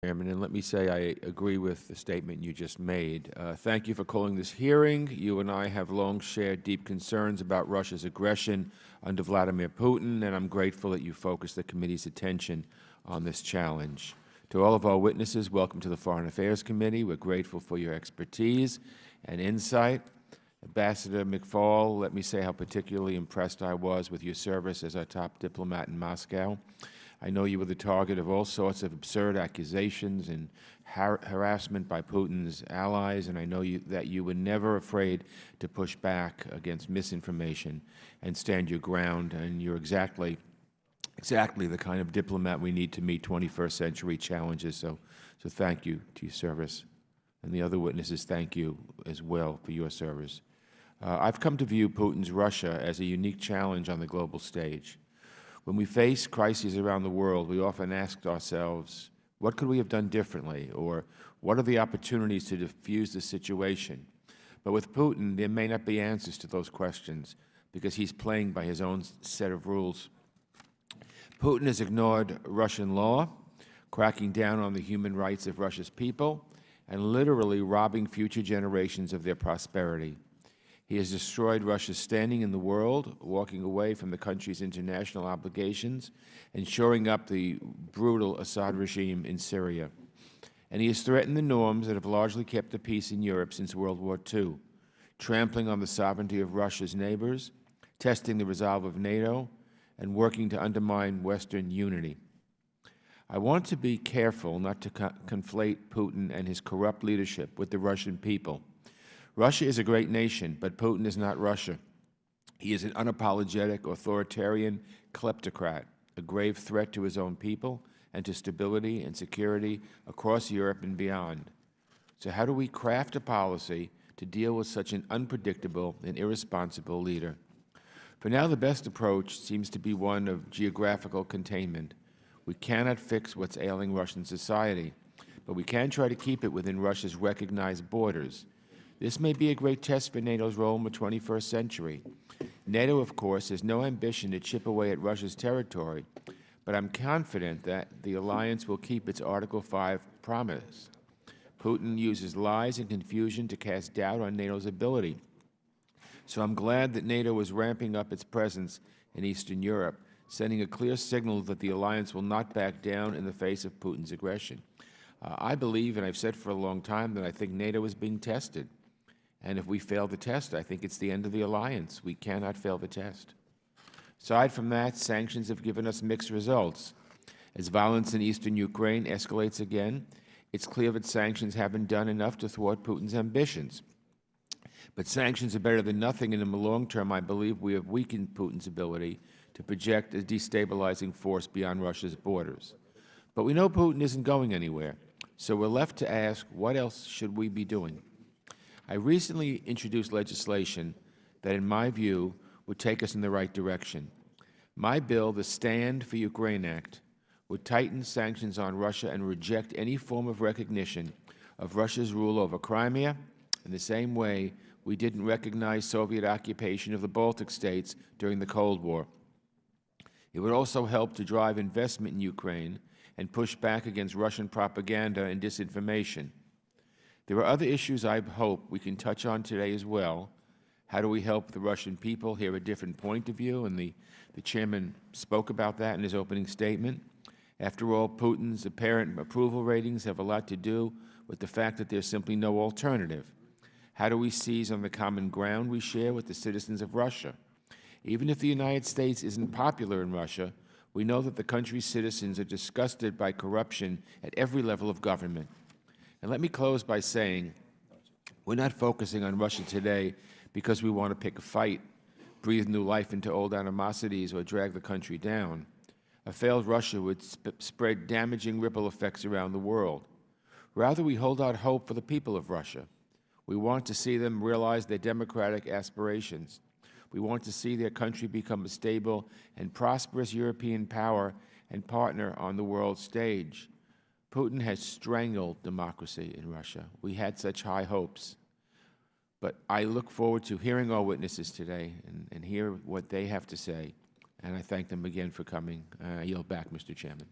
Chairman, and let me say I agree with the statement you just made. Thank you for calling this hearing. You and I have long shared deep concerns about Russia's aggression under Vladimir Putin, and I'm grateful that you focused the committee's attention on this challenge. To all of our witnesses, welcome to the Foreign Affairs Committee. We're grateful for your expertise and insight. Ambassador McFaul, let me say how particularly impressed I was with your service as our top diplomat in Moscow. I know you were the target of all sorts of absurd accusations and harassment by Putin's allies, and I know that you were never afraid to push back against misinformation and stand your ground, and you're exactly the kind of diplomat we need to meet 21st century challenges. So thank you to your service. And the other witnesses, thank you as well for your service. I've come to view Putin's Russia as a unique challenge on the global stage. When we face crises around the world, we often ask ourselves, what could we have done differently, or what are the opportunities to diffuse the situation? But with Putin, there may not be answers to those questions because he's playing by his own set of rules. Putin has ignored Russian law, cracking down on the human rights of Russia's people, and literally robbing future generations of their prosperity. He has destroyed Russia's standing in the world, walking away from the country's international obligations and shoring up the brutal Assad regime in Syria. And he has threatened the norms that have largely kept the peace in Europe since World War II, trampling on the sovereignty of Russia's neighbors, testing the resolve of NATO, and working to undermine Western unity. I want to be careful not to conflate Putin and his corrupt leadership with the Russian people. Russia is a great nation, but Putin is not Russia. He is an unapologetic, authoritarian kleptocrat, a grave threat to his own people and to stability and security across Europe and beyond. So how do we craft a policy to deal with such an unpredictable and irresponsible leader? For now, the best approach seems to be one of geographical containment. We cannot fix what's ailing Russian society, but we can try to keep it within Russia's recognized borders. This may be a great test for NATO's role in the 21st century. NATO, of course, has no ambition to chip away at Russia's territory, but I'm confident that the alliance will keep its Article 5 promise. Putin uses lies and confusion to cast doubt on NATO's ability. So I'm glad that NATO is ramping up its presence in Eastern Europe, sending a clear signal that the alliance will not back down in the face of Putin's aggression. I believe, and I've said for a long time, that I think NATO is being tested. And if we fail the test, I think it's the end of the alliance. We cannot fail the test. Aside from that, sanctions have given us mixed results. As violence in eastern Ukraine escalates again, it's clear that sanctions haven't done enough to thwart Putin's ambitions. But sanctions are better than nothing, and in the long term, I believe we have weakened Putin's ability to project a destabilizing force beyond Russia's borders. But we know Putin isn't going anywhere, so we're left to ask, what else should we be doing? I recently introduced legislation that, in my view, would take us in the right direction. My bill, the Stand for Ukraine Act, would tighten sanctions on Russia and reject any form of recognition of Russia's rule over Crimea in the same way we didn't recognize Soviet occupation of the Baltic states during the Cold War. It would also help to drive investment in Ukraine and push back against Russian propaganda and disinformation. There are other issues I hope we can touch on today as well. How do we help the Russian people hear a different point of view? And the Chairman spoke about that in his opening statement. After all, Putin's apparent approval ratings have a lot to do with the fact that there's simply no alternative. How do we seize on the common ground we share with the citizens of Russia? Even if the United States isn't popular in Russia, we know that the country's citizens are disgusted by corruption at every level of government. And let me close by saying, we're not focusing on Russia today because we want to pick a fight, breathe new life into old animosities, or drag the country down. A failed Russia would spread damaging ripple effects around the world. Rather, we hold out hope for the people of Russia. We want to see them realize their democratic aspirations. We want to see their country become a stable and prosperous European power and partner on the world stage. Putin has strangled democracy in Russia. We had such high hopes. But I look forward to hearing our witnesses today and hear what they have to say. And I thank them again for coming. I yield back, Mr. Chairman.